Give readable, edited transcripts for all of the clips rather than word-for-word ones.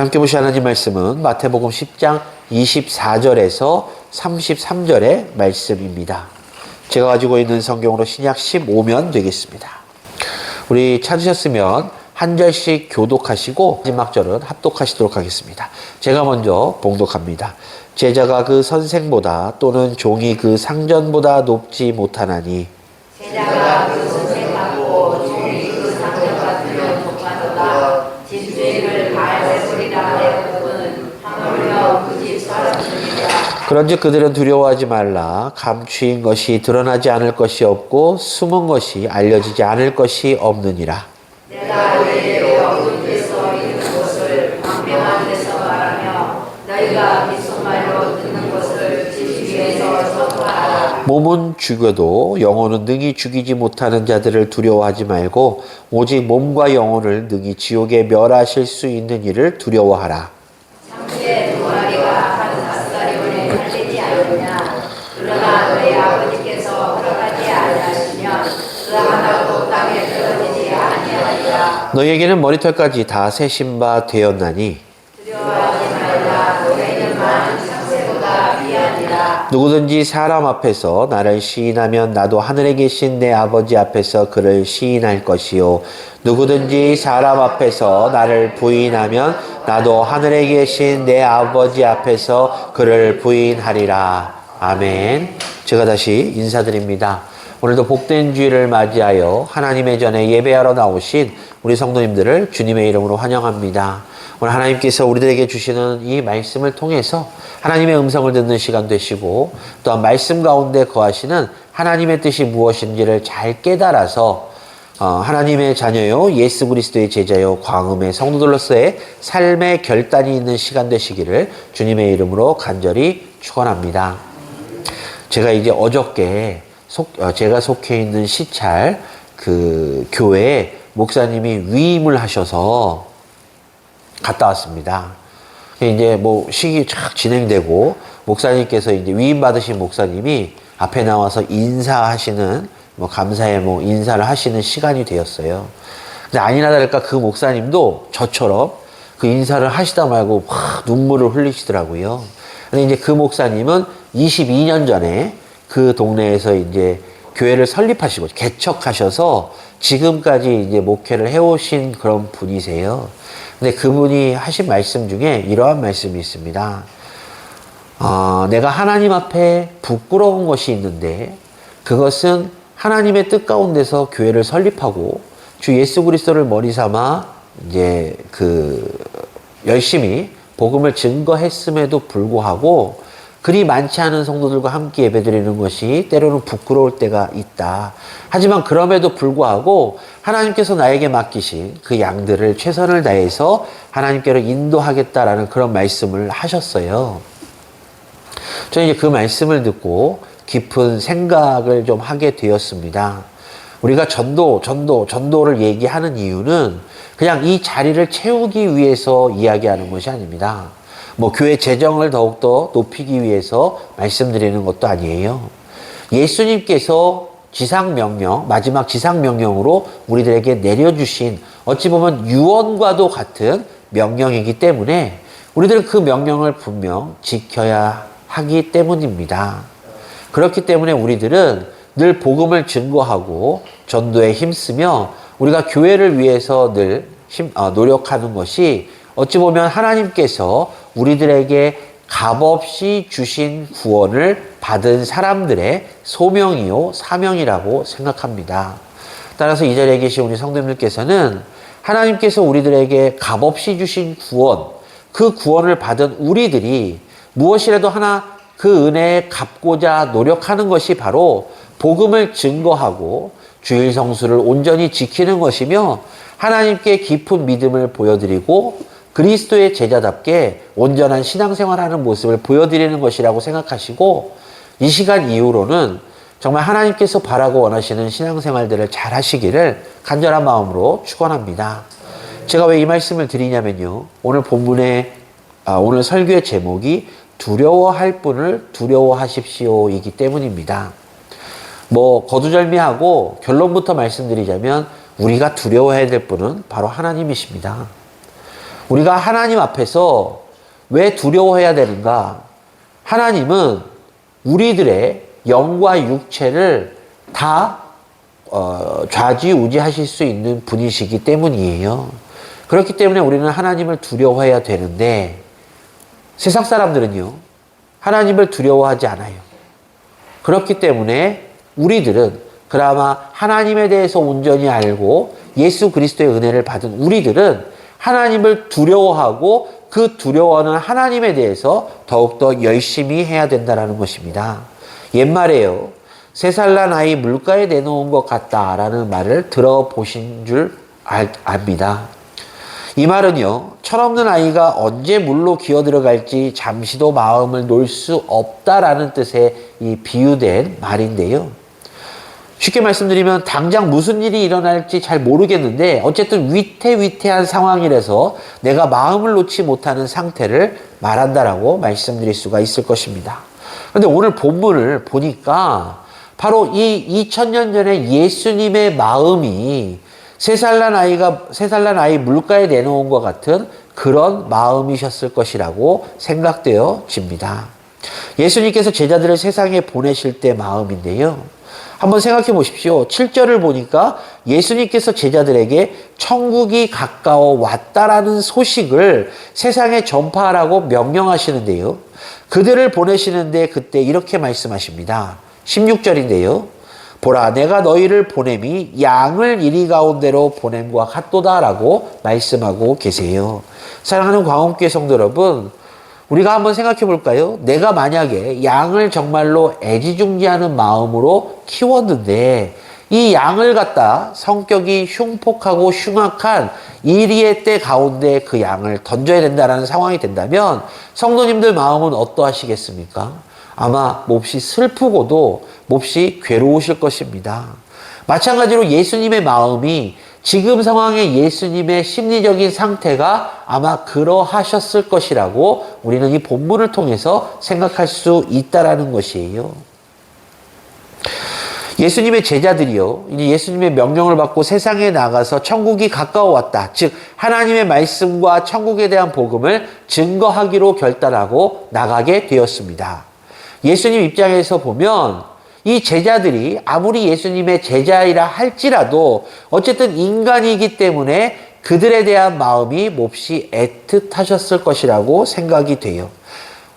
함께 보실 하나님 말씀은 마태복음 10장 24절에서 33절의 말씀입니다. 제가 가지고 있는 성경으로 신약 15면 되겠습니다. 우리 찾으셨으면 한 절씩 교독하시고 마지막 절은 합독하시도록 하겠습니다. 제가 먼저 봉독합니다. 제자가 그 선생보다 또는 종이 그 상전보다 높지 못하나니 제자가 그 선생 같고 종이 그 상전 같으면 높아도다. 집주인을 바알세불이라 하였거든 하물며 그 집 사람들이라. 그런즉 그들은 두려워하지 말라. 감추인 것이 드러나지 않을 것이 없고 숨은 것이 알려지지 않을 것이 없느니라. 내가 너희에게 어두운 데서 이르는 것을 광명한 데서 말하며 너희가 귓속말로 듣는 것을 집 위에서 선포하라. 몸은 죽여도 영혼은 능히 죽이지 못하는 자들을 두려워하지 말고 오직 몸과 영혼을 능히 지옥에 멸하실 수 있는 이를 두려워하라. 참새 두 마리가 한 닷살이원에 달리지 않느냐. 그러나 너희 아버지께서 허락하지 아니하시면 그 하나도 땅에 떨어지지 아니하리라. 너희에게는 머리털까지 다 세신 바 되었나니 두려워하지 말라. 너희는 많은 참새보다 귀하니라. 누구든지 사람 앞에서 나를 시인하면 나도 하늘에 계신 내 아버지 앞에서 그를 시인할 것이요 누구든지 사람 앞에서 나를 부인하면 나도 하늘에 계신 내 아버지 앞에서 그를 부인하리라. 아멘. 제가 다시 인사드립니다. 오늘도 복된 주일을 맞이하여 하나님의 전에 예배하러 나오신 우리 성도님들을 주님의 이름으로 환영합니다. 오늘 하나님께서 우리들에게 주시는 이 말씀을 통해서 하나님의 음성을 듣는 시간 되시고 또한 말씀 가운데 거하시는 하나님의 뜻이 무엇인지를 잘 깨달아서 하나님의 자녀요 예수 그리스도의 제자요 광음의 성도들로서의 삶의 결단이 있는 시간 되시기를 주님의 이름으로 간절히 축원합니다. 제가 이제 어저께 제가 속해 있는 시찰 그 교회에 목사님이 위임을 하셔서 갔다 왔습니다. 이제 뭐 식이 쫙 진행되고 목사님께서 이제 위임 받으신 목사님이 앞에 나와서 인사하시는 뭐 감사의 뭐 인사를 하시는 시간이 되었어요. 근데 아니나 다를까 그 목사님도 저처럼 그 인사를 하시다 말고 막 눈물을 흘리시더라고요. 근데 이제 그 목사님은 22년 전에 그 동네에서 이제 교회를 설립하시고 개척하셔서 지금까지 이제 목회를 해오신 그런 분이세요. 근데 그분이 하신 말씀 중에 이러한 말씀이 있습니다. 내가 하나님 앞에 부끄러운 것이 있는데 그것은 하나님의 뜻 가운데서 교회를 설립하고 주 예수 그리스도를 머리 삼아 이제 열심히 복음을 증거했음에도 불구하고 그리 많지 않은 성도들과 함께 예배드리는 것이 때로는 부끄러울 때가 있다. 하지만 그럼에도 불구하고 하나님께서 나에게 맡기신 그 양들을 최선을 다해서 하나님께로 인도하겠다라는 그런 말씀을 하셨어요. 저는 이제 그 말씀을 듣고 깊은 생각을 좀 하게 되었습니다. 우리가 전도를 얘기하는 이유는 그냥 이 자리를 채우기 위해서 이야기하는 것이 아닙니다. 뭐 교회 재정을 더욱더 높이기 위해서 말씀드리는 것도 아니에요. 예수님께서 마지막 지상명령으로 우리들에게 내려주신 어찌 보면 유언과도 같은 명령이기 때문에 우리들은 그 명령을 분명 지켜야 하기 때문입니다. 그렇기 때문에 우리들은 늘 복음을 증거하고 전도에 힘쓰며 우리가 교회를 위해서 늘 노력하는 것이 어찌 보면 하나님께서 우리들에게 값없이 주신 구원을 받은 사람들의 소명이요 사명이라고 생각합니다. 따라서 이 자리에 계신 우리 성도님들께서는 하나님께서 우리들에게 값없이 주신 구원, 그 구원을 받은 우리들이 무엇이라도 하나 그 은혜에 갚고자 노력하는 것이 바로 복음을 증거하고 주일 성수를 온전히 지키는 것이며 하나님께 깊은 믿음을 보여드리고 그리스도의 제자답게 온전한 신앙생활하는 모습을 보여드리는 것이라고 생각하시고 이 시간 이후로는 정말 하나님께서 바라고 원하시는 신앙생활들을 잘 하시기를 간절한 마음으로 축원합니다. 제가 왜 이 말씀을 드리냐면요. 오늘 본문의 오늘 설교의 제목이 두려워할 분을 두려워하십시오이기 때문입니다. 뭐 거두절미하고 결론부터 말씀드리자면 우리가 두려워해야 될 분은 바로 하나님이십니다. 우리가 하나님 앞에서 왜 두려워해야 되는가? 하나님은 우리들의 영과 육체를 다 좌지우지하실 수 있는 분이시기 때문이에요. 그렇기 때문에 우리는 하나님을 두려워해야 되는데 세상 사람들은요, 하나님을 두려워하지 않아요. 그렇기 때문에 우리들은 그나마 하나님에 대해서 온전히 알고 예수 그리스도의 은혜를 받은 우리들은 하나님을 두려워하고 그 두려워하는 하나님에 대해서 더욱더 열심히 해야 된다는 것입니다. 옛말에요, 3살 난 아이 물가에 내놓은 것 같다라는 말을 들어보신 줄 압니다. 이 말은요, 철없는 아이가 언제 물로 기어 들어갈지 잠시도 마음을 놓을 수 없다라는 뜻의 이 비유된 말인데요. 쉽게 말씀드리면 당장 무슨 일이 일어날지 잘 모르겠는데 어쨌든 위태위태한 상황이라서 내가 마음을 놓지 못하는 상태를 말한다라고 말씀드릴 수가 있을 것입니다. 그런데 오늘 본문을 보니까 바로 이 2000년 전에 예수님의 마음이 3살 난 아이 물가에 내놓은 것 같은 그런 마음이셨을 것이라고 생각되어집니다. 예수님께서 제자들을 세상에 보내실 때 마음인데요. 한번 생각해 보십시오. 7절을 보니까 예수님께서 제자들에게 천국이 가까워 왔다라는 소식을 세상에 전파하라고 명령하시는데요. 그들을 보내시는데 그때 이렇게 말씀하십니다. 16절인데요. 보라, 내가 너희를 보냄이 양을 이리 가운데로 보냄과 같도다라고 말씀하고 계세요. 사랑하는 광원교회 성도 여러분, 우리가 한번 생각해 볼까요? 내가 만약에 양을 정말로 애지중지하는 마음으로 키웠는데 이 양을 갖다 성격이 흉폭하고 흉악한 이리의 때 가운데 그 양을 던져야 된다는 상황이 된다면 성도님들 마음은 어떠하시겠습니까? 아마 몹시 슬프고도 몹시 괴로우실 것입니다. 마찬가지로 예수님의 마음이 지금 상황의 예수님의 심리적인 상태가 아마 그러하셨을 것이라고 우리는 이 본문을 통해서 생각할 수 있다라는 것이에요. 예수님의 제자들이요, 이제 예수님의 명령을 받고 세상에 나가서 천국이 가까워 왔다. 즉 하나님의 말씀과 천국에 대한 복음을 증거하기로 결단하고 나가게 되었습니다. 예수님 입장에서 보면 이 제자들이 아무리 예수님의 제자이라 할지라도 어쨌든 인간이기 때문에 그들에 대한 마음이 몹시 애틋하셨을 것이라고 생각이 돼요.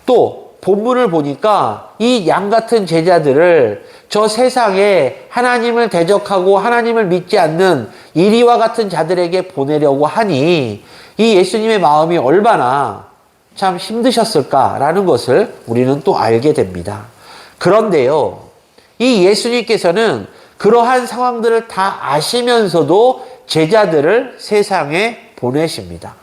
또 본문을 보니까 이 양 같은 제자들을 저 세상에 하나님을 대적하고 하나님을 믿지 않는 이리와 같은 자들에게 보내려고 하니 이 예수님의 마음이 얼마나 참 힘드셨을까라는 것을 우리는 또 알게 됩니다. 그런데요, 이 예수님께서는 그러한 상황들을 다 아시면서도 제자들을 세상에 보내십니다.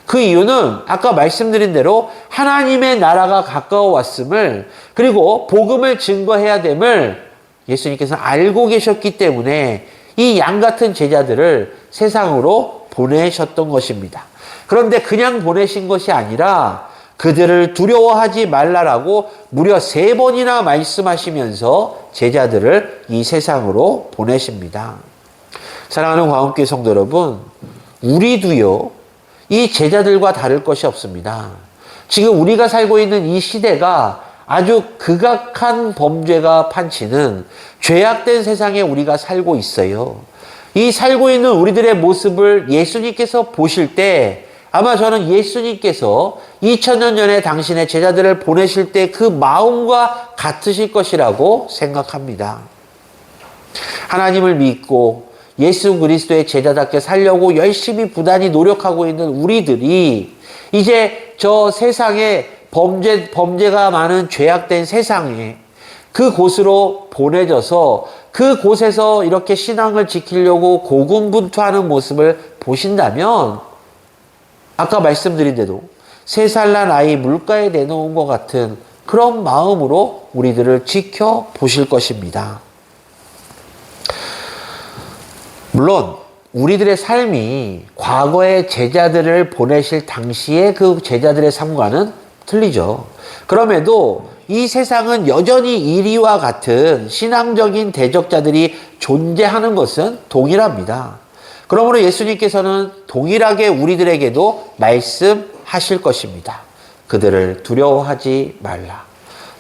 그 이유는 아까 말씀드린 대로 하나님의 나라가 가까워 왔음을, 그리고 복음을 증거해야 됨을 예수님께서는 알고 계셨기 때문에 이 양 같은 제자들을 세상으로 보내셨던 것입니다. 그런데 그냥 보내신 것이 아니라 그들을 두려워하지 말라라고 무려 3번이나 말씀하시면서 제자들을 이 세상으로 보내십니다. 사랑하는 광원교회 성도 여러분, 우리도요, 이 제자들과 다를 것이 없습니다. 지금 우리가 살고 있는 이 시대가 아주 극악한 범죄가 판치는 죄악된 세상에 우리가 살고 있어요. 이 살고 있는 우리들의 모습을 예수님께서 보실 때 아마 저는 예수님께서 2000년 전에 당신의 제자들을 보내실 때 그 마음과 같으실 것이라고 생각합니다. 하나님을 믿고 예수 그리스도의 제자답게 살려고 열심히 부단히 노력하고 있는 우리들이 이제 저 세상에 범죄가 많은 죄악된 세상에 그곳으로 보내져서 그곳에서 이렇게 신앙을 지키려고 고군분투하는 모습을 보신다면 아까 말씀드린 대로 3살 난 아이 물가에 내놓은 것 같은 그런 마음으로 우리들을 지켜보실 것입니다. 물론 우리들의 삶이 과거의 제자들을 보내실 당시의 그 제자들의 삶과는 틀리죠. 그럼에도 이 세상은 여전히 이리와 같은 신앙적인 대적자들이 존재하는 것은 동일합니다. 그러므로 예수님께서는 동일하게 우리들에게도 말씀하실 것입니다. 그들을 두려워하지 말라.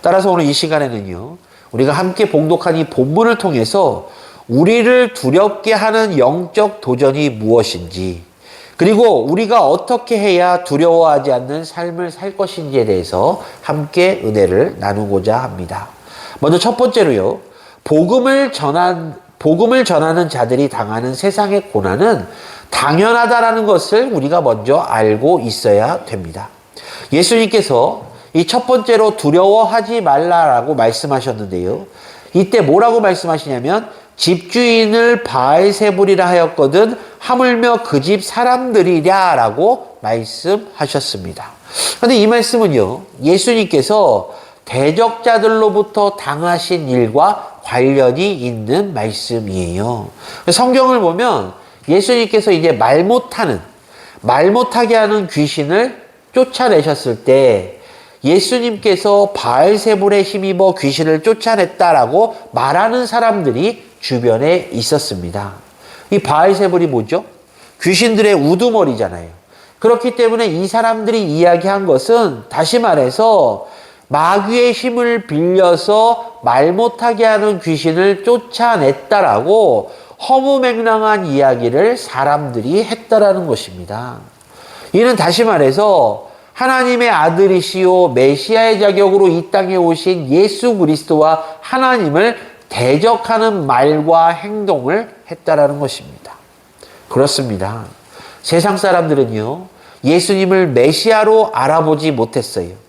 따라서 오늘 이 시간에는요, 우리가 함께 봉독한 이 본문을 통해서 우리를 두렵게 하는 영적 도전이 무엇인지, 그리고 우리가 어떻게 해야 두려워하지 않는 삶을 살 것인지에 대해서 함께 은혜를 나누고자 합니다. 먼저 첫 번째로요, 복음을 전하는 자들이 당하는 세상의 고난은 당연하다라는 것을 우리가 먼저 알고 있어야 됩니다. 예수님께서 이 첫 번째로 두려워하지 말라라고 말씀하셨는데요. 이때 뭐라고 말씀하시냐면 집주인을 바알세불이라 하였거든 하물며 그 집 사람들이랴 라고 말씀하셨습니다. 그런데 이 말씀은요, 예수님께서 대적자들로부터 당하신 일과 관련이 있는 말씀이에요. 성경을 보면 예수님께서 이제 말 못하게 하는 귀신을 쫓아내셨을 때 예수님께서 바알세불에 힘입어 귀신을 쫓아냈다라고 말하는 사람들이 주변에 있었습니다. 이 바알세불이 뭐죠? 귀신들의 우두머리잖아요. 그렇기 때문에 이 사람들이 이야기한 것은 다시 말해서 마귀의 힘을 빌려서 말 못하게 하는 귀신을 쫓아냈다라고 허무맹랑한 이야기를 사람들이 했다라는 것입니다. 이는 다시 말해서 하나님의 아들이시오 메시아의 자격으로 이 땅에 오신 예수 그리스도와 하나님을 대적하는 말과 행동을 했다라는 것입니다. 그렇습니다. 세상 사람들은요, 예수님을 메시아로 알아보지 못했어요.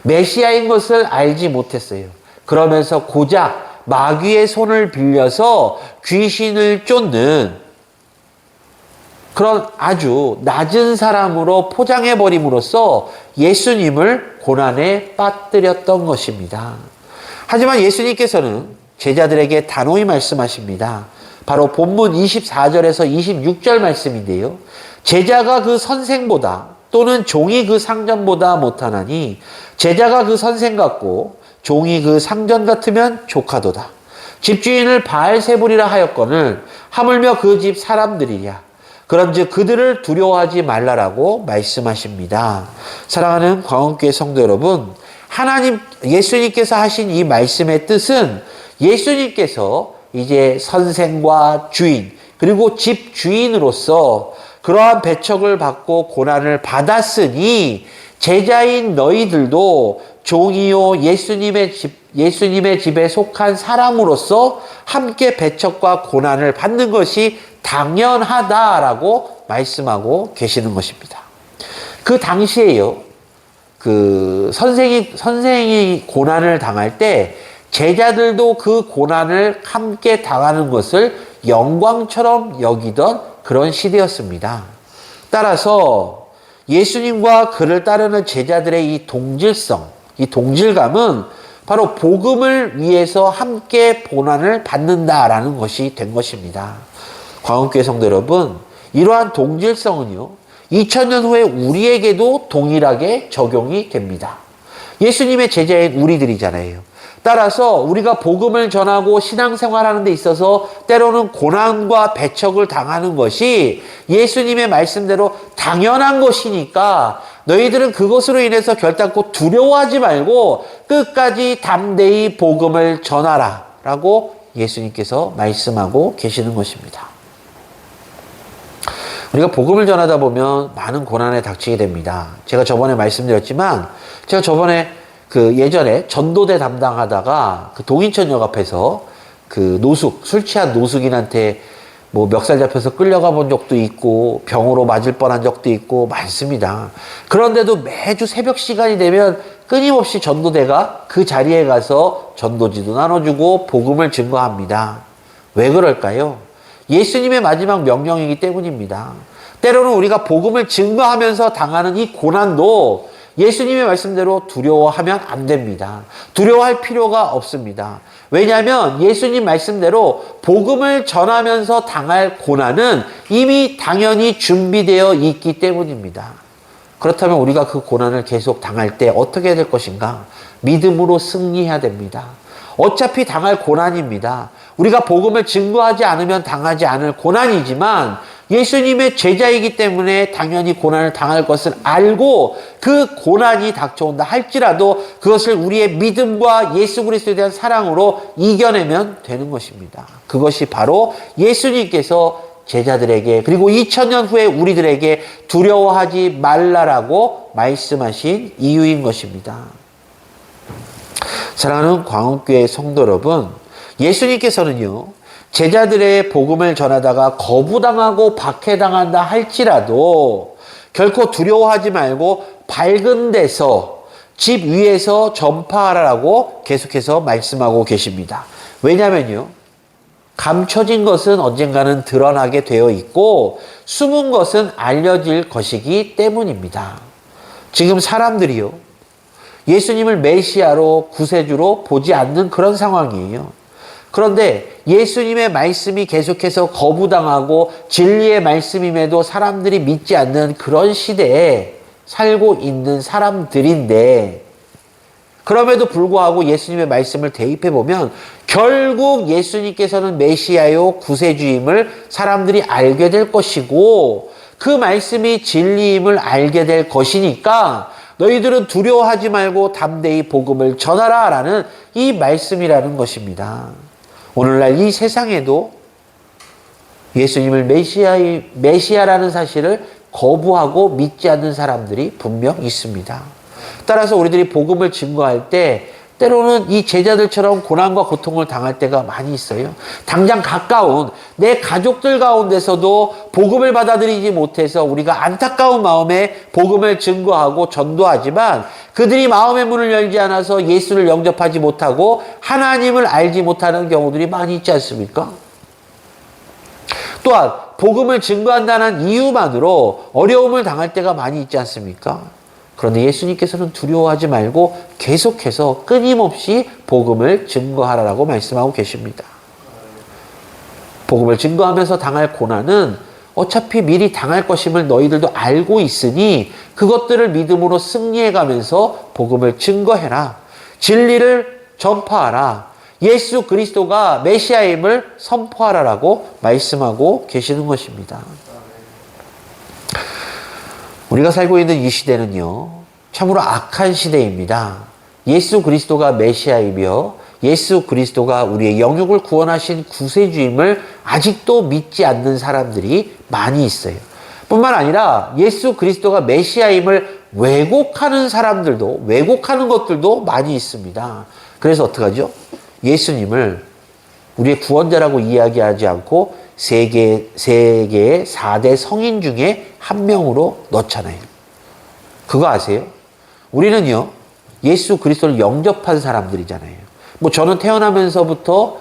메시아인 것을 알지 못했어요. 그러면서 고작 마귀의 손을 빌려서 귀신을 쫓는 그런 아주 낮은 사람으로 포장해버림으로써 예수님을 고난에 빠뜨렸던 것입니다. 하지만 예수님께서는 제자들에게 단호히 말씀하십니다. 바로 본문 24절에서 26절 말씀인데요. 제자가 그 선생보다 또는 종이 그 상전보다 못하나니 제자가 그 선생 같고 종이 그 상전 같으면 조카도다. 집주인을 바알세불이라 하였거늘 하물며 그 집 사람들이랴. 그런즉 그들을 두려워하지 말라라고 말씀하십니다. 사랑하는 광원교회 성도 여러분, 예수님께서 하신 이 말씀의 뜻은 예수님께서 이제 선생과 주인 그리고 집 주인으로서 그러한 배척을 받고 고난을 받았으니 제자인 너희들도 종이요 예수님의 집에 속한 사람으로서 함께 배척과 고난을 받는 것이 당연하다라고 말씀하고 계시는 것입니다. 그 당시에요, 선생이 고난을 당할 때 제자들도 그 고난을 함께 당하는 것을 영광처럼 여기던 그런 시대였습니다. 따라서 예수님과 그를 따르는 제자들의 이 동질감은 바로 복음을 위해서 함께 고난을 받는다라는 것이 된 것입니다. 광원교회 성도 여러분, 이러한 동질성은요, 2000년 후에 우리에게도 동일하게 적용이 됩니다. 예수님의 제자인 우리들이잖아요. 따라서 우리가 복음을 전하고 신앙생활하는 데 있어서 때로는 고난과 배척을 당하는 것이 예수님의 말씀대로 당연한 것이니까 너희들은 그것으로 인해서 결단코 두려워하지 말고 끝까지 담대히 복음을 전하라 라고 예수님께서 말씀하고 계시는 것입니다. 우리가 복음을 전하다 보면 많은 고난에 닥치게 됩니다. 제가 저번에 말씀드렸지만 제가 저번에 예전에 전도대 담당하다가 동인천역 앞에서 술 취한 노숙인한테 뭐 멱살 잡혀서 끌려가 본 적도 있고 병으로 맞을 뻔한 적도 있고 많습니다. 그런데도 매주 새벽 시간이 되면 끊임없이 전도대가 그 자리에 가서 전도지도 나눠주고 복음을 증거합니다. 왜 그럴까요? 예수님의 마지막 명령이기 때문입니다. 때로는 우리가 복음을 증거하면서 당하는 이 고난도 예수님의 말씀대로 두려워하면 안 됩니다. 두려워할 필요가 없습니다. 왜냐하면 예수님 말씀대로 복음을 전하면서 당할 고난은 이미 당연히 준비되어 있기 때문입니다. 그렇다면 우리가 그 고난을 계속 당할 때 어떻게 해야 될 것인가? 믿음으로 승리해야 됩니다. 어차피 당할 고난입니다. 우리가 복음을 증거하지 않으면 당하지 않을 고난이지만 예수님의 제자이기 때문에 당연히 고난을 당할 것을 알고 그 고난이 닥쳐온다 할지라도 그것을 우리의 믿음과 예수 그리스도에 대한 사랑으로 이겨내면 되는 것입니다. 그것이 바로 예수님께서 제자들에게 그리고 2000년 후에 우리들에게 두려워하지 말라라고 말씀하신 이유인 것입니다. 사랑하는 광흥교회 성도 여러분, 예수님께서는요, 제자들의 복음을 전하다가 거부당하고 박해당한다 할지라도 결코 두려워하지 말고 밝은 데서 집 위에서 전파하라고 계속해서 말씀하고 계십니다. 왜냐면요, 감춰진 것은 언젠가는 드러나게 되어 있고 숨은 것은 알려질 것이기 때문입니다. 지금 사람들이요, 예수님을 메시아로 구세주로 보지 않는 그런 상황이에요. 그런데 예수님의 말씀이 계속해서 거부당하고 진리의 말씀임에도 사람들이 믿지 않는 그런 시대에 살고 있는 사람들인데, 그럼에도 불구하고 예수님의 말씀을 대입해 보면 결국 예수님께서는 메시아요 구세주임을 사람들이 알게 될 것이고 그 말씀이 진리임을 알게 될 것이니까 너희들은 두려워하지 말고 담대히 복음을 전하라 라는 이 말씀이라는 것입니다. 오늘날 이 세상에도 예수님을 메시아라는 사실을 거부하고 믿지 않는 사람들이 분명 있습니다. 따라서 우리들이 복음을 증거할 때 때로는 이 제자들처럼 고난과 고통을 당할 때가 많이 있어요. 당장 가까운 내 가족들 가운데서도 복음을 받아들이지 못해서 우리가 안타까운 마음에 복음을 증거하고 전도하지만 그들이 마음의 문을 열지 않아서 예수를 영접하지 못하고 하나님을 알지 못하는 경우들이 많이 있지 않습니까? 또한 복음을 증거한다는 이유만으로 어려움을 당할 때가 많이 있지 않습니까? 그런데 예수님께서는 두려워하지 말고 계속해서 끊임없이 복음을 증거하라고 말씀하고 계십니다. 복음을 증거하면서 당할 고난은 어차피 미리 당할 것임을 너희들도 알고 있으니 그것들을 믿음으로 승리해가면서 복음을 증거해라. 진리를 전파하라. 예수 그리스도가 메시아임을 선포하라라고 말씀하고 계시는 것입니다. 우리가 살고 있는 이 시대는요, 참으로 악한 시대입니다. 예수 그리스도가 메시아이며 예수 그리스도가 우리의 영육을 구원하신 구세주임을 아직도 믿지 않는 사람들이 많이 있어요. 뿐만 아니라 예수 그리스도가 메시아임을 왜곡하는 사람들도, 왜곡하는 것들도 많이 있습니다. 그래서 어떡하죠? 예수님을 우리의 구원자라고 이야기하지 않고 세계의 4대 성인 중에 한 명으로 넣잖아요. 그거 아세요? 우리는요, 예수 그리스도를 영접한 사람들이잖아요. 뭐 저는 태어나면서부터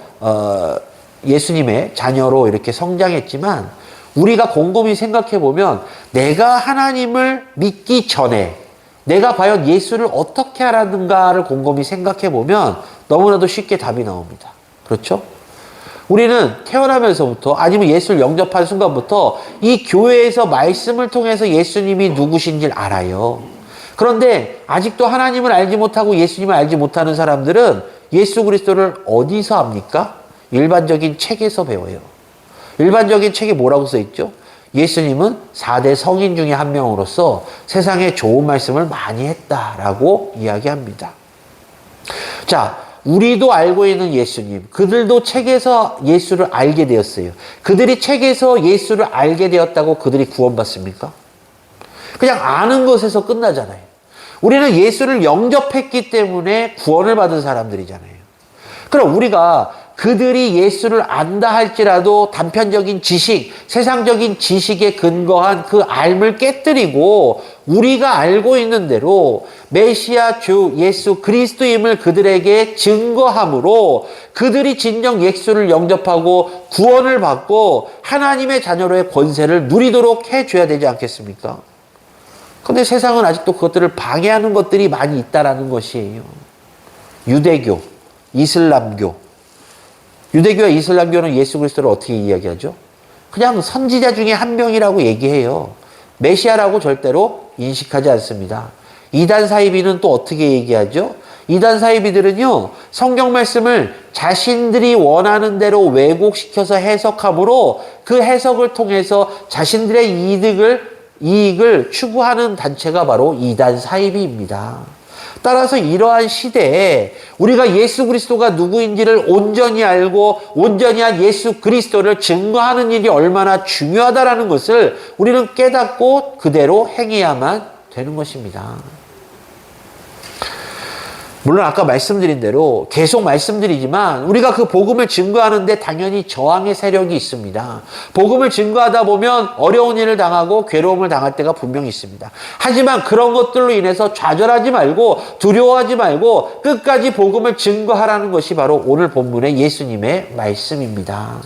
예수님의 자녀로 이렇게 성장했지만 우리가 곰곰이 생각해 보면 내가 하나님을 믿기 전에 내가 과연 예수를 어떻게 알았는가를 곰곰이 생각해 보면 너무나도 쉽게 답이 나옵니다. 그렇죠? 우리는 태어나면서부터 아니면 예수를 영접한 순간부터 이 교회에서 말씀을 통해서 예수님이 누구신지 알아요. 그런데 아직도 하나님을 알지 못하고 예수님을 알지 못하는 사람들은 예수 그리스도를 어디서 압니까? 일반적인 책에서 배워요. 일반적인 책에 뭐라고 써 있죠? 예수님은 4대 성인 중에 한 명으로서 세상에 좋은 말씀을 많이 했다라고 이야기합니다. 자, 우리도 알고 있는 예수님, 그들도 책에서 예수를 알게 되었어요. 그들이 책에서 예수를 알게 되었다고 그들이 구원받습니까? 그냥 아는 것에서 끝나잖아요. 우리는 예수를 영접했기 때문에 구원을 받은 사람들이잖아요. 그럼 우리가 그들이 예수를 안다 할지라도 단편적인 지식, 세상적인 지식에 근거한 그 알을 깨뜨리고 우리가 알고 있는 대로 메시아 주 예수 그리스도임을 그들에게 증거함으로 그들이 진정 예수를 영접하고 구원을 받고 하나님의 자녀로의 권세를 누리도록 해줘야 되지 않겠습니까? 그런데 세상은 아직도 그것들을 방해하는 것들이 많이 있다라는 것이에요. 유대교, 이슬람교. 유대교와 이슬람교는 예수 그리스도를 어떻게 이야기하죠? 그냥 선지자 중에 한 명이라고 얘기해요. 메시아라고 절대로 인식하지 않습니다. 이단 사이비는 또 어떻게 얘기하죠? 이단 사이비들은요, 성경 말씀을 자신들이 원하는 대로 왜곡시켜서 해석함으로 그 해석을 통해서 자신들의 이익을 추구하는 단체가 바로 이단 사이비입니다. 따라서 이러한 시대에 우리가 예수 그리스도가 누구인지를 온전히 알고 온전히 한 예수 그리스도를 증거하는 일이 얼마나 중요하다라는 것을 우리는 깨닫고 그대로 행해야만 되는 것입니다. 물론 아까 말씀드린 대로 계속 말씀드리지만 우리가 그 복음을 증거하는데 당연히 저항의 세력이 있습니다. 복음을 증거하다 보면 어려운 일을 당하고 괴로움을 당할 때가 분명히 있습니다. 하지만 그런 것들로 인해서 좌절하지 말고 두려워하지 말고 끝까지 복음을 증거하라는 것이 바로 오늘 본문의 예수님의 말씀입니다.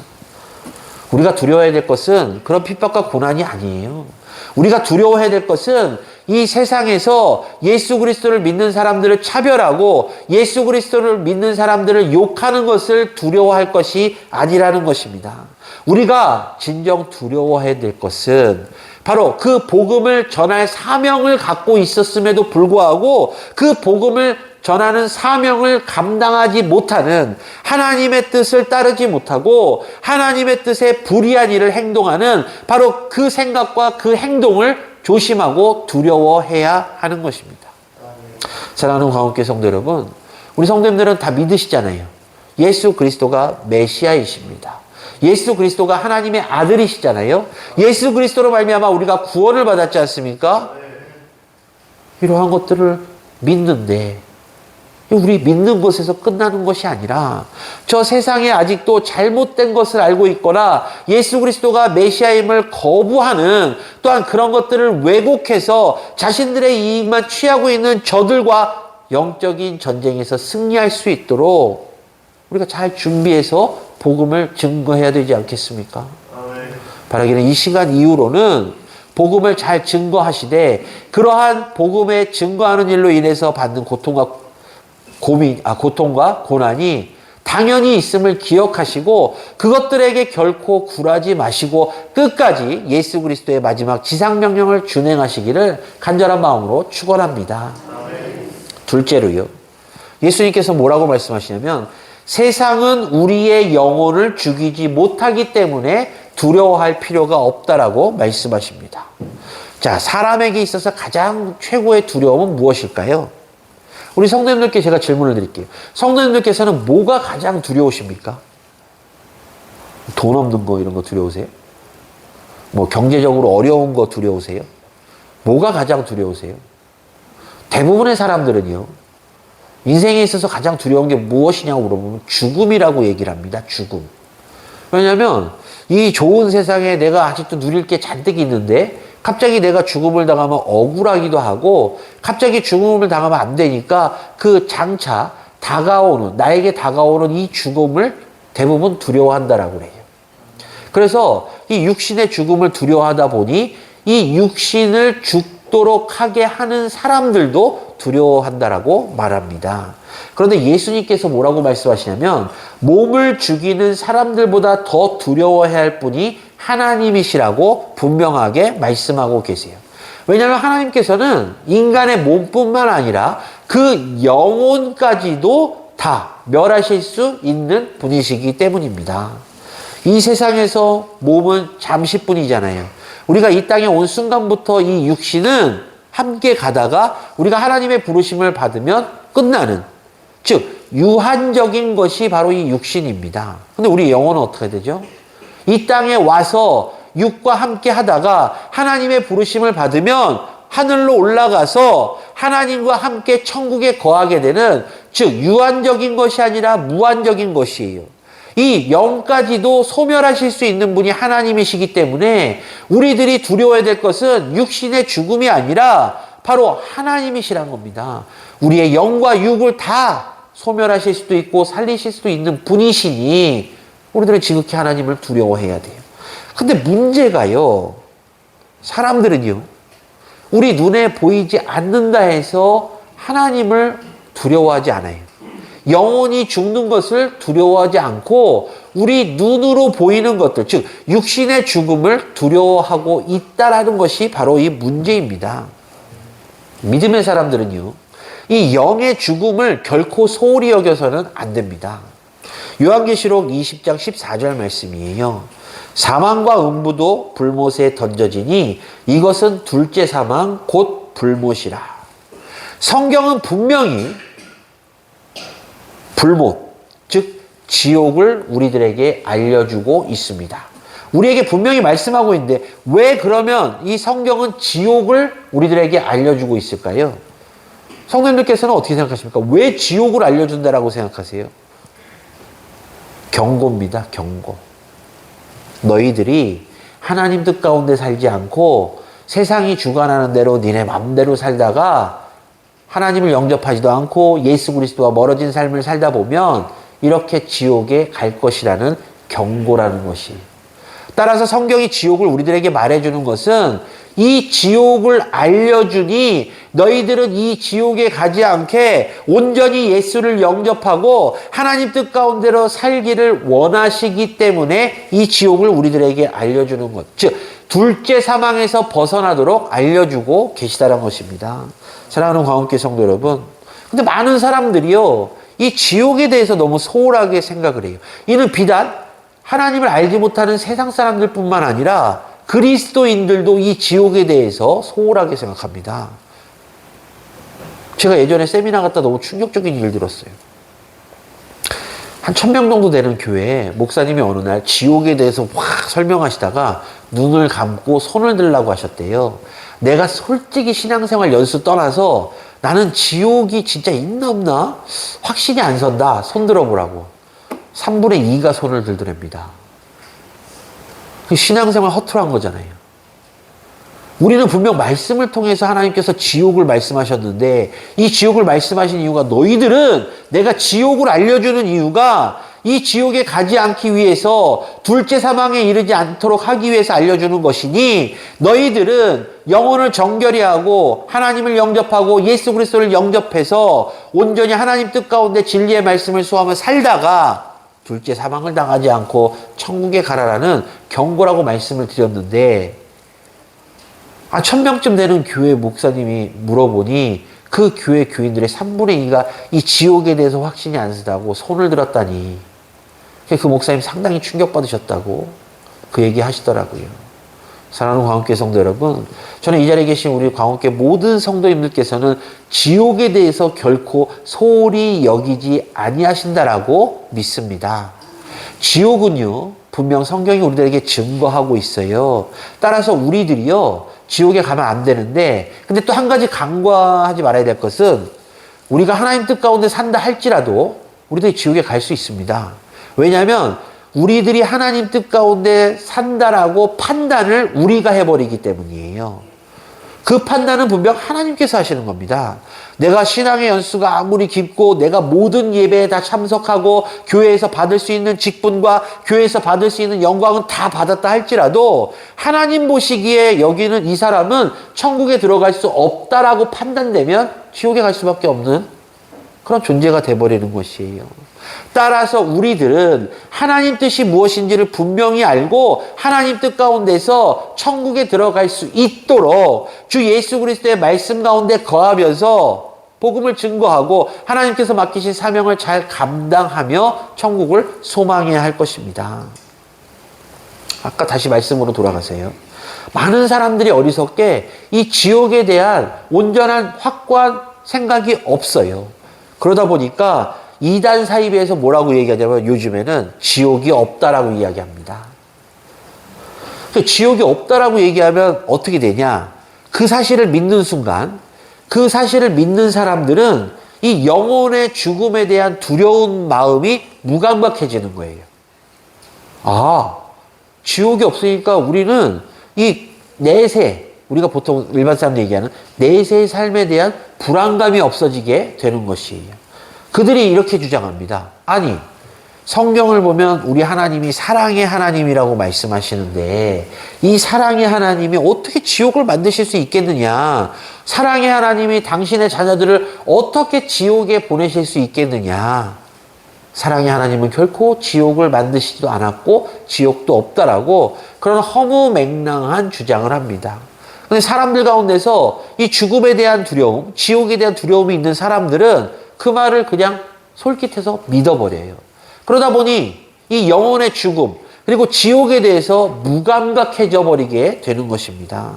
우리가 두려워해야 될 것은 그런 핍박과 고난이 아니에요. 우리가 두려워해야 될 것은 이 세상에서 예수 그리스도를 믿는 사람들을 차별하고 예수 그리스도를 믿는 사람들을 욕하는 것을 두려워할 것이 아니라는 것입니다. 우리가 진정 두려워해야 될 것은 바로 그 복음을 전할 사명을 갖고 있었음에도 불구하고 그 복음을 전하는 사명을 감당하지 못하는 하나님의 뜻을 따르지 못하고 하나님의 뜻에 불이한 일을 행동하는 바로 그 생각과 그 행동을 조심하고 두려워해야 하는 것입니다. 사랑하는 광업교회 성도 여러분, 우리 성도님들은 다 믿으시잖아요. 예수 그리스도가 메시아이십니다. 예수 그리스도가 하나님의 아들이시잖아요. 예수 그리스도로 말미암아 우리가 구원을 받았지 않습니까? 이러한 것들을 믿는데 우리 믿는 것에서 끝나는 것이 아니라 저 세상에 아직도 잘못된 것을 알고 있거나 예수 그리스도가 메시아임을 거부하는 또한 그런 것들을 왜곡해서 자신들의 이익만 취하고 있는 저들과 영적인 전쟁에서 승리할 수 있도록 우리가 잘 준비해서 복음을 증거해야 되지 않겠습니까? 바라기는 이 시간 이후로는 복음을 잘 증거하시되 그러한 복음에 증거하는 일로 인해서 받는 고통과 고난이 당연히 있음을 기억하시고 그것들에게 결코 굴하지 마시고 끝까지 예수 그리스도의 마지막 지상명령을 준행하시기를 간절한 마음으로 축원합니다. 둘째로요. 예수님께서 뭐라고 말씀하시냐면 세상은 우리의 영혼을 죽이지 못하기 때문에 두려워할 필요가 없다라고 말씀하십니다. 자, 사람에게 있어서 가장 최고의 두려움은 무엇일까요? 우리 성도님들께 제가 질문을 드릴게요. 성도님들께서는 뭐가 가장 두려우십니까? 돈 없는 거 이런 거 두려우세요? 뭐 경제적으로 어려운 거 두려우세요? 뭐가 가장 두려우세요? 대부분의 사람들은요. 인생에 있어서 가장 두려운 게 무엇이냐고 물어보면 죽음이라고 얘기를 합니다. 죽음. 왜냐하면 이 좋은 세상에 내가 아직도 누릴 게 잔뜩 있는데 갑자기 내가 죽음을 당하면 억울하기도 하고 갑자기 죽음을 당하면 안 되니까 그 장차 나에게 다가오는 이 죽음을 대부분 두려워한다라고 그래요. 그래서 이 육신의 죽음을 두려워하다 보니 이 육신을 죽도록 하게 하는 사람들도 두려워한다라고 말합니다. 그런데 예수님께서 뭐라고 말씀하시냐면 몸을 죽이는 사람들보다 더 두려워해야 할 분이 하나님이시라고 분명하게 말씀하고 계세요. 왜냐하면 하나님께서는 인간의 몸뿐만 아니라 그 영혼까지도 다 멸하실 수 있는 분이시기 때문입니다. 이 세상에서 몸은 잠시뿐이잖아요. 우리가 이 땅에 온 순간부터 이 육신은 함께 가다가 우리가 하나님의 부르심을 받으면 끝나는, 즉 유한적인 것이 바로 이 육신입니다. 근데 우리 영혼은 어떻게 되죠? 이 땅에 와서 육과 함께 하다가 하나님의 부르심을 받으면 하늘로 올라가서 하나님과 함께 천국에 거하게 되는, 즉 유한적인 것이 아니라 무한적인 것이에요. 이 영까지도 소멸하실 수 있는 분이 하나님이시기 때문에 우리들이 두려워해야 될 것은 육신의 죽음이 아니라 바로 하나님이시란 겁니다. 우리의 영과 육을 다 소멸하실 수도 있고 살리실 수도 있는 분이시니 우리들은 지극히 하나님을 두려워해야 돼요. 근데 문제가요, 사람들은요, 우리 눈에 보이지 않는다 해서 하나님을 두려워하지 않아요. 영혼이 죽는 것을 두려워하지 않고 우리 눈으로 보이는 것들, 즉 육신의 죽음을 두려워하고 있다라는 것이 바로 이 문제입니다. 믿음의 사람들은요, 이 영의 죽음을 결코 소홀히 여겨서는 안 됩니다. 요한계시록 20장 14절 말씀이에요. 사망과 음부도 불못에 던져지니 이것은 둘째 사망 곧 불못이라. 성경은 분명히 불못, 즉 지옥을 우리들에게 알려주고 있습니다. 우리에게 분명히 말씀하고 있는데 왜 그러면 이 성경은 지옥을 우리들에게 알려주고 있을까요? 성도님들께서는 어떻게 생각하십니까? 왜 지옥을 알려준다라고 생각하세요? 경고입니다. 경고. 너희들이 하나님 뜻 가운데 살지 않고 세상이 주관하는 대로 니네 맘대로 살다가 하나님을 영접하지도 않고 예수 그리스도와 멀어진 삶을 살다 보면 이렇게 지옥에 갈 것이라는 경고라는 것이. 따라서 성경이 지옥을 우리들에게 말해주는 것은 이 지옥을 알려주니 너희들은 이 지옥에 가지 않게 온전히 예수를 영접하고 하나님 뜻 가운데로 살기를 원하시기 때문에 이 지옥을 우리들에게 알려주는 것. 즉 둘째 사망에서 벗어나도록 알려주고 계시다는 것입니다. 사랑하는 광운교회 성도 여러분, 근데 많은 사람들이요 이 지옥에 대해서 너무 소홀하게 생각을 해요. 이는 비단 하나님을 알지 못하는 세상 사람들뿐만 아니라 그리스도인들도 이 지옥에 대해서 소홀하게 생각합니다. 제가 예전에 세미나 갔다 너무 충격적인 일을 들었어요. 한 1000명 정도 되는 교회에 목사님이 어느 날 지옥에 대해서 확 설명하시다가 눈을 감고 손을 들라고 하셨대요. 내가 솔직히 신앙생활 연수 떠나서 나는 지옥이 진짜 있나 없나 확신이 안 선다. 손 들어보라고. 3분의 2가 손을 들더랍니다. 신앙생활 허투루한 거잖아요. 우리는 분명 말씀을 통해서 하나님께서 지옥을 말씀하셨는데 이 지옥을 말씀하신 이유가 너희들은 내가 지옥을 알려주는 이유가 이 지옥에 가지 않기 위해서 둘째 사망에 이르지 않도록 하기 위해서 알려주는 것이니 너희들은 영혼을 정결히 하고 하나님을 영접하고 예수 그리스도를 영접해서 온전히 하나님 뜻 가운데 진리의 말씀을 수하며 살다가 둘째 사망을 당하지 않고 천국에 가라라는 경고라고 말씀을 드렸는데 1000명쯤 되는 교회 목사님이 물어보니 그 교회 교인들의 3분의 2가 이 지옥에 대해서 확신이 안 서다고 손을 들었다니 그 목사님 상당히 충격받으셨다고 그 얘기 하시더라고요. 사랑하는 광운교회 성도 여러분, 저는 이 자리에 계신 우리 광운교회 모든 성도님들께서는 지옥에 대해서 결코 소홀히 여기지 아니하신다라고 믿습니다. 지옥은요 분명 성경이 우리들에게 증거하고 있어요. 따라서 우리들이요 지옥에 가면 안 되는데, 근데 또 한 가지 간과하지 말아야 될 것은 우리가 하나님 뜻 가운데 산다 할지라도 우리들이 지옥에 갈 수 있습니다. 왜냐하면 우리들이 하나님 뜻 가운데 산다라고 판단을 우리가 해버리기 때문이에요. 그 판단은 분명 하나님께서 하시는 겁니다. 내가 신앙의 연수가 아무리 깊고 내가 모든 예배에 다 참석하고 교회에서 받을 수 있는 직분과 교회에서 받을 수 있는 영광은 다 받았다 할지라도 하나님 보시기에 여기는 이 사람은 천국에 들어갈 수 없다라고 판단되면 지옥에 갈 수밖에 없는 그런 존재가 돼버리는 것이에요. 따라서 우리들은 하나님 뜻이 무엇인지를 분명히 알고 하나님 뜻 가운데서 천국에 들어갈 수 있도록 주 예수 그리스도의 말씀 가운데 거하면서 복음을 증거하고 하나님께서 맡기신 사명을 잘 감당하며 천국을 소망해야 할 것입니다. 아까 다시 말씀으로 돌아가세요. 많은 사람들이 어리석게 이 지옥에 대한 온전한 확고한 생각이 없어요. 그러다 보니까 이단 사이비에서 뭐라고 얘기하냐면 요즘에는 지옥이 없다라고 이야기합니다. 지옥이 없다라고 얘기하면 어떻게 되냐? 그 사실을 믿는 순간 그 사실을 믿는 사람들은 이 영혼의 죽음에 대한 두려운 마음이 무감각해지는 거예요. 지옥이 없으니까 우리는 이 내세, 우리가 보통 일반 사람들 얘기하는 내세의 삶에 대한 불안감이 없어지게 되는 것이에요. 그들이 이렇게 주장합니다. 아니, 성경을 보면 우리 하나님이 사랑의 하나님이라고 말씀하시는데 이 사랑의 하나님이 어떻게 지옥을 만드실 수 있겠느냐? 사랑의 하나님이 당신의 자녀들을 어떻게 지옥에 보내실 수 있겠느냐? 사랑의 하나님은 결코 지옥을 만드시지도 않았고 지옥도 없다라고 그런 허무맹랑한 주장을 합니다. 근데 사람들 가운데서 이 죽음에 대한 두려움, 지옥에 대한 두려움이 있는 사람들은 그 말을 그냥 솔깃해서 믿어버려요. 그러다 보니 이 영혼의 죽음 그리고 지옥에 대해서 무감각해져 버리게 되는 것입니다.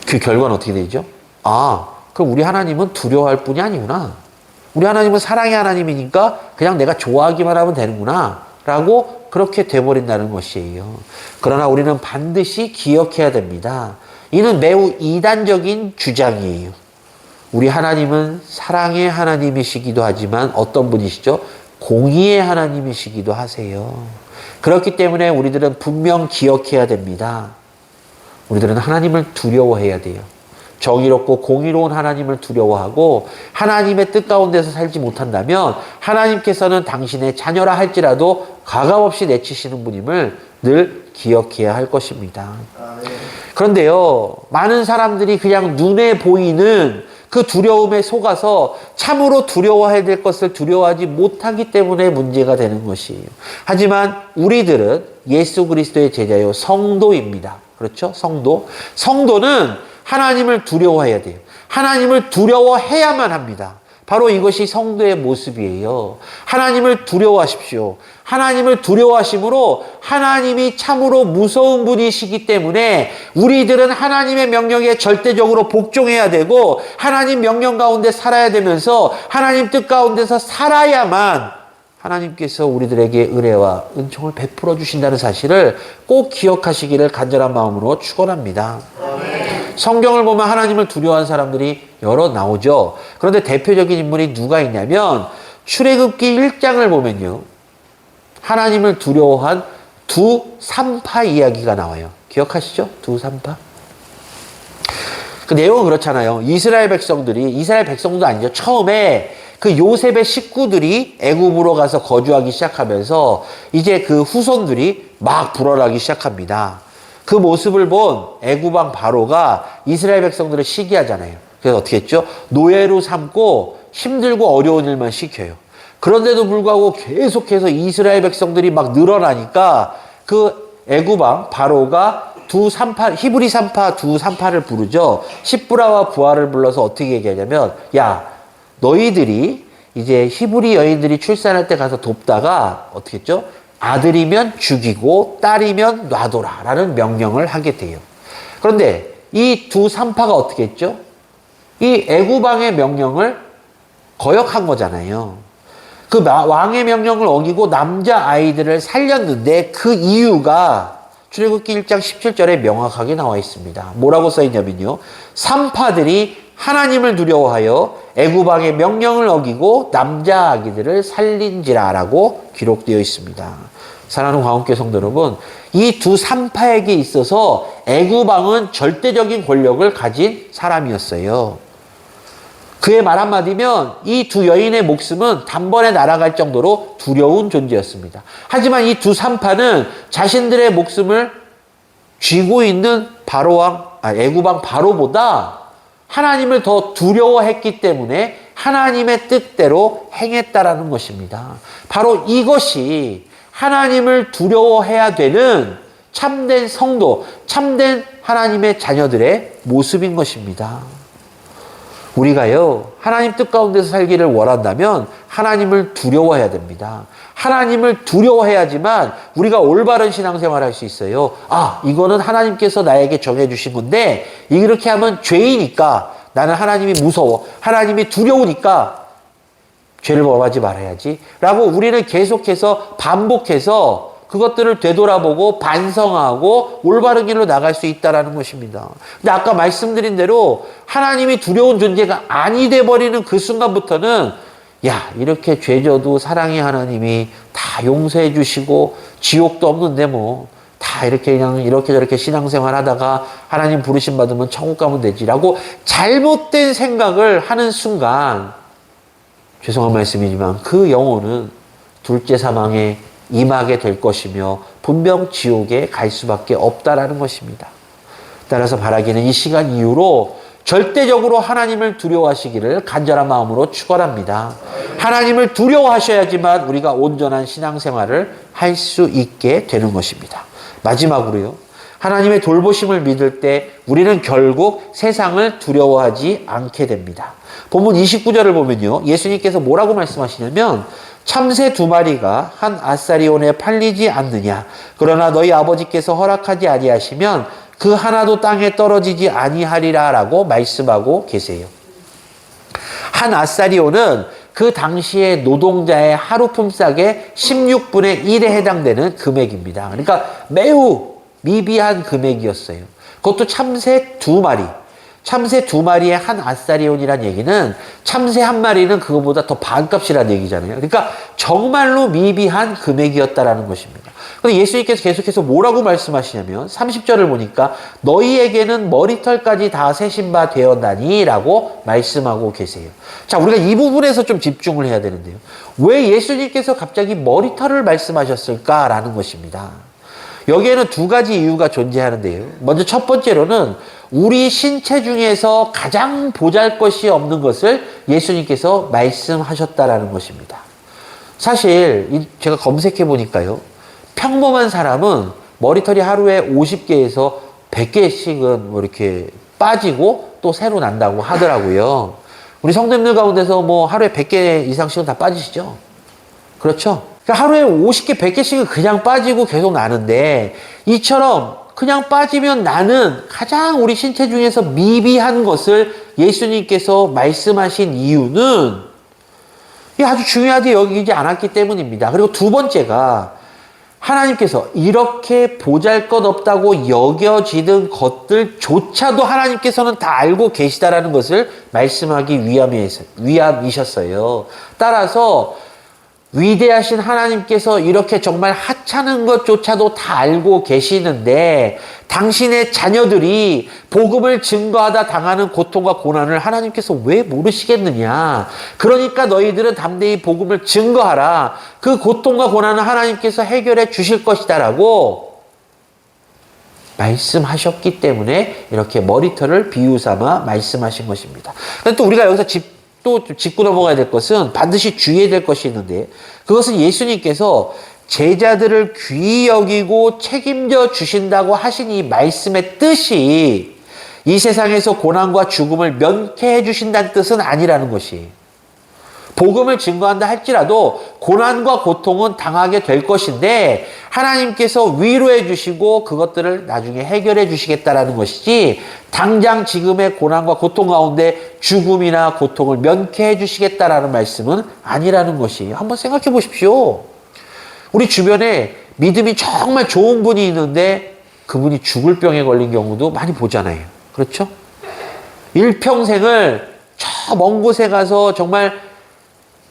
그 결과는 어떻게 되죠? 아, 그럼 우리 하나님은 두려워할 뿐이 아니구나. 우리 하나님은 사랑의 하나님이니까 그냥 내가 좋아하기만 하면 되는구나 라고 그렇게 돼버린다는 것이에요. 그러나 우리는 반드시 기억해야 됩니다. 이는 매우 이단적인 주장이에요. 우리 하나님은 사랑의 하나님이시기도 하지만 어떤 분이시죠? 공의의 하나님이시기도 하세요. 그렇기 때문에 우리들은 분명 기억해야 됩니다. 우리들은 하나님을 두려워해야 돼요. 정의롭고 공의로운 하나님을 두려워하고 하나님의 뜻 가운데서 살지 못한다면 하나님께서는 당신의 자녀라 할지라도 가감없이 내치시는 분임을 늘 기억해야 할 것입니다. 그런데요, 많은 사람들이 그냥 눈에 보이는 그 두려움에 속아서 참으로 두려워해야 될 것을 두려워하지 못하기 때문에 문제가 되는 것이에요. 하지만 우리들은 예수 그리스도의 제자요 성도입니다. 그렇죠? 성도. 성도는 하나님을 두려워해야 돼요. 하나님을 두려워해야만 합니다. 바로 이것이 성도의 모습이에요. 하나님을 두려워하십시오. 하나님을 두려워하심으로 하나님이 참으로 무서운 분이시기 때문에 우리들은 하나님의 명령에 절대적으로 복종해야 되고 하나님 명령 가운데 살아야 되면서 하나님 뜻 가운데서 살아야만 하나님께서 우리들에게 은혜와 은총을 베풀어 주신다는 사실을 꼭 기억하시기를 간절한 마음으로 축원합니다. 성경을 보면 하나님을 두려워하는 사람들이 여러 나오죠. 그런데 대표적인 인물이 누가 있냐면 출애굽기 1장을 보면요. 하나님을 두려워한 두 산파 이야기가 나와요. 기억하시죠? 두 산파? 그 내용은 그렇잖아요. 이스라엘 백성도 아니죠. 처음에 그 요셉의 식구들이 애굽으로 가서 거주하기 시작하면서 이제 그 후손들이 막 불어나기 시작합니다. 그 모습을 본 애굽 왕 바로가 이스라엘 백성들을 시기하잖아요. 그래서 어떻게 했죠? 노예로 삼고 힘들고 어려운 일만 시켜요. 그런데도 불구하고 계속해서 이스라엘 백성들이 막 늘어나니까 그 애굽 왕 바로가 히브리 산파 두 산파를 부르죠. 십부라와 부하를 불러서 어떻게 얘기하냐면, 야, 너희들이 이제 히브리 여인들이 출산할 때 가서 돕다가 어떻게 했죠? 아들이면 죽이고 딸이면 놔둬라 라는 명령을 하게 돼요. 그런데 이 두 산파가 어떻게 했죠? 이 애굽 왕의 명령을 거역한 거잖아요. 그 왕의 명령을 어기고 남자 아이들을 살렸는데 그 이유가 출애굽기 1장 17절에 명확하게 나와 있습니다. 뭐라고 써 있냐면요. 산파들이 하나님을 두려워하여 애굽 왕의 명령을 어기고 남자 아기들을 살린지라라고 기록되어 있습니다. 사랑하는 광운교회 성도 여러분, 이 두 산파에게 있어서 애굽 왕은 절대적인 권력을 가진 사람이었어요. 그의 말 한마디면 이 두 여인의 목숨은 단번에 날아갈 정도로 두려운 존재였습니다. 하지만 이 두 산파는 자신들의 목숨을 쥐고 있는 애굽 왕 바로보다 하나님을 더 두려워했기 때문에 하나님의 뜻대로 행했다라는 것입니다. 바로 이것이 하나님을 두려워해야 되는 참된 성도, 참된 하나님의 자녀들의 모습인 것입니다. 우리가요, 하나님 뜻 가운데서 살기를 원한다면 하나님을 두려워해야 됩니다. 하나님을 두려워해야지만 우리가 올바른 신앙생활을 할 수 있어요. 아, 이거는 하나님께서 나에게 정해주신 건데 이렇게 하면 죄이니까 나는 하나님이 무서워. 하나님이 두려우니까 죄를 범하지 말아야지 라고 우리는 계속해서 반복해서 그것들을 되돌아보고 반성하고 올바른 길로 나갈 수 있다는 것입니다. 근데 아까 말씀드린 대로 하나님이 두려운 존재가 아니 돼버리는 그 순간부터는 야, 이렇게 죄져도 사랑의 하나님이 다 용서해 주시고 지옥도 없는데 뭐 다 이렇게 그냥 이렇게 저렇게 신앙생활 하다가 하나님 부르심 받으면 천국 가면 되지라고 잘못된 생각을 하는 순간 죄송한 말씀이지만 그 영혼은 둘째 사망에 임하게 될 것이며 분명 지옥에 갈 수밖에 없다라는 것입니다. 따라서 바라기는 이 시간 이후로 절대적으로 하나님을 두려워하시기를 간절한 마음으로 축원합니다. 하나님을 두려워하셔야지만 우리가 온전한 신앙생활을 할 수 있게 되는 것입니다. 마지막으로요. 하나님의 돌보심을 믿을 때 우리는 결국 세상을 두려워하지 않게 됩니다. 본문 29절을 보면요. 예수님께서 뭐라고 말씀하시냐면 참새 2마리가 한 아사리온에 팔리지 않느냐. 그러나 너희 아버지께서 허락하지 아니하시면 그 하나도 땅에 떨어지지 아니하리라 라고 말씀하고 계세요. 한 아사리온은 그 당시에 노동자의 하루 품삯의 16분의 1에 해당되는 금액입니다. 그러니까 매우 미비한 금액이었어요. 그것도 참새 2마리. 참새 2마리에 한 아사리온이란 얘기는 참새 1마리는 그거보다 더 반값이라는 얘기잖아요. 그러니까 정말로 미비한 금액이었다라는 것입니다. 그런데 예수님께서 계속해서 뭐라고 말씀하시냐면 30절을 보니까 너희에게는 머리털까지 다 세신 바 되었나니 라고 말씀하고 계세요. 자, 우리가 이 부분에서 좀 집중을 해야 되는데요. 왜 예수님께서 갑자기 머리털을 말씀하셨을까라는 것입니다. 여기에는 2가지 이유가 존재하는데요. 먼저 첫 번째로는 우리 신체 중에서 가장 보잘것이 없는 것을 예수님께서 말씀하셨다라는 것입니다. 사실 제가 검색해 보니까요. 평범한 사람은 머리털이 하루에 50개에서 100개씩은 뭐 이렇게 빠지고 또 새로 난다고 하더라고요. 우리 성도님들 가운데서 뭐 하루에 100개 이상씩은 다 빠지시죠? 그렇죠? 그러니까 하루에 50개, 100개씩은 그냥 빠지고 계속 나는데 이처럼 그냥 빠지면 나는 가장 우리 신체 중에서 미비한 것을 예수님께서 말씀하신 이유는 이게 아주 중요하게 여기지 않았기 때문입니다. 그리고 2번째가 하나님께서 이렇게 보잘것없다고 여겨지는 것들조차도 하나님께서는 다 알고 계시다라는 것을 말씀하기 위함이셨어요. 따라서 위대하신 하나님께서 이렇게 정말 하찮은 것조차도 다 알고 계시는데 당신의 자녀들이 복음을 증거하다 당하는 고통과 고난을 하나님께서 왜 모르시겠느냐. 그러니까 너희들은 담대히 복음을 증거하라. 그 고통과 고난을 하나님께서 해결해 주실 것이다 라고 말씀하셨기 때문에 이렇게 머리털을 비유 삼아 말씀하신 것입니다. 그런데 또 우리가 여기서 또 짚고 넘어가야 될 것은 반드시 주의해야 될 것이 있는데 그것은 예수님께서 제자들을 귀히 여기고 책임져 주신다고 하신 이 말씀의 뜻이 이 세상에서 고난과 죽음을 면케해 주신다는 뜻은 아니라는 것이 복음을 증거한다 할지라도 고난과 고통은 당하게 될 것인데 하나님께서 위로해 주시고 그것들을 나중에 해결해 주시겠다라는 것이지 당장 지금의 고난과 고통 가운데 죽음이나 고통을 면케해 주시겠다라는 말씀은 아니라는 것이 한번 생각해 보십시오. 우리 주변에 믿음이 정말 좋은 분이 있는데 그분이 죽을 병에 걸린 경우도 많이 보잖아요. 그렇죠? 일평생을 저 먼 곳에 가서 정말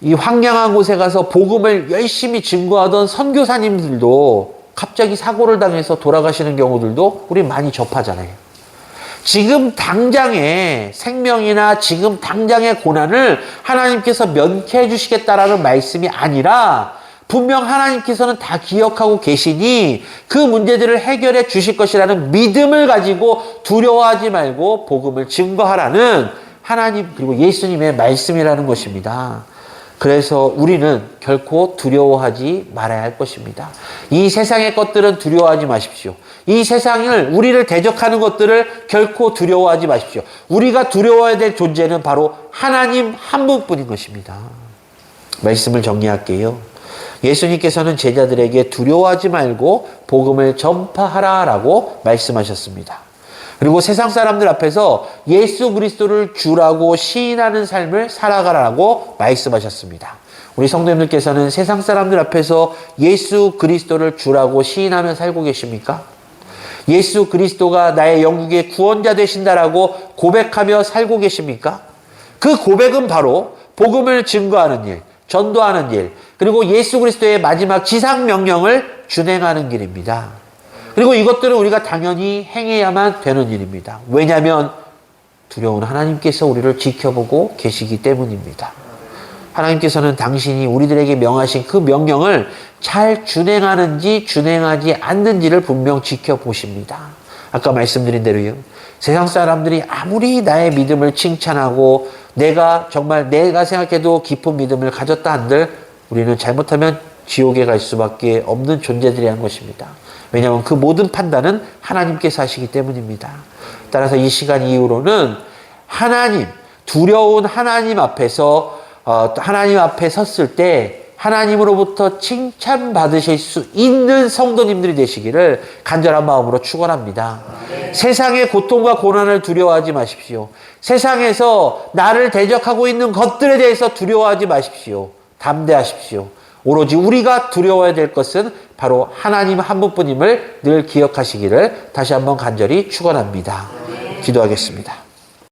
이 황량한 곳에 가서 복음을 열심히 증거하던 선교사님들도 갑자기 사고를 당해서 돌아가시는 경우들도 우리 많이 접하잖아요. 지금 당장의 생명이나 지금 당장의 고난을 하나님께서 면케해 주시겠다라는 말씀이 아니라 분명 하나님께서는 다 기억하고 계시니 그 문제들을 해결해 주실 것이라는 믿음을 가지고 두려워하지 말고 복음을 증거하라는 하나님 그리고 예수님의 말씀이라는 것입니다. 그래서 우리는 결코 두려워하지 말아야 할 것입니다. 이 세상의 것들은 두려워하지 마십시오. 이 세상을 우리를 대적하는 것들을 결코 두려워하지 마십시오. 우리가 두려워해야 될 존재는 바로 하나님 한 분뿐인 것입니다. 말씀을 정리할게요. 예수님께서는 제자들에게 두려워하지 말고 복음을 전파하라라고 말씀하셨습니다. 그리고 세상 사람들 앞에서 예수 그리스도를 주라고 시인하는 삶을 살아가라고 말씀하셨습니다. 우리 성도님들께서는 세상 사람들 앞에서 예수 그리스도를 주라고 시인하며 살고 계십니까? 예수 그리스도가 나의 영국의 구원자 되신다라고 고백하며 살고 계십니까? 그 고백은 바로 복음을 증거하는 일, 전도하는 일, 그리고 예수 그리스도의 마지막 지상 명령을 준행하는 길입니다. 그리고 이것들은 우리가 당연히 행해야만 되는 일입니다. 왜냐하면 두려운 하나님께서 우리를 지켜보고 계시기 때문입니다. 하나님께서는 당신이 우리들에게 명하신 그 명령을 잘 준행하는지 준행하지 않는지를 분명 지켜보십니다. 아까 말씀드린 대로요. 세상 사람들이 아무리 나의 믿음을 칭찬하고 내가 정말 내가 생각해도 깊은 믿음을 가졌다 한들 우리는 잘못하면 지옥에 갈 수밖에 없는 존재들이라는 것입니다. 왜냐하면 그 모든 판단은 하나님께서 하시기 때문입니다. 따라서 이 시간 이후로는 하나님, 두려운 하나님 앞에서 하나님 앞에 섰을 때 하나님으로부터 칭찬받으실 수 있는 성도님들이 되시기를 간절한 마음으로 축원합니다. 세상의 고통과 고난을 두려워하지 마십시오. 세상에서 나를 대적하고 있는 것들에 대해서 두려워하지 마십시오. 담대하십시오. 오로지 우리가 두려워야 될 것은 바로 하나님 한 분뿐임을 늘 기억하시기를 다시 한번 간절히 축원합니다. 기도하겠습니다.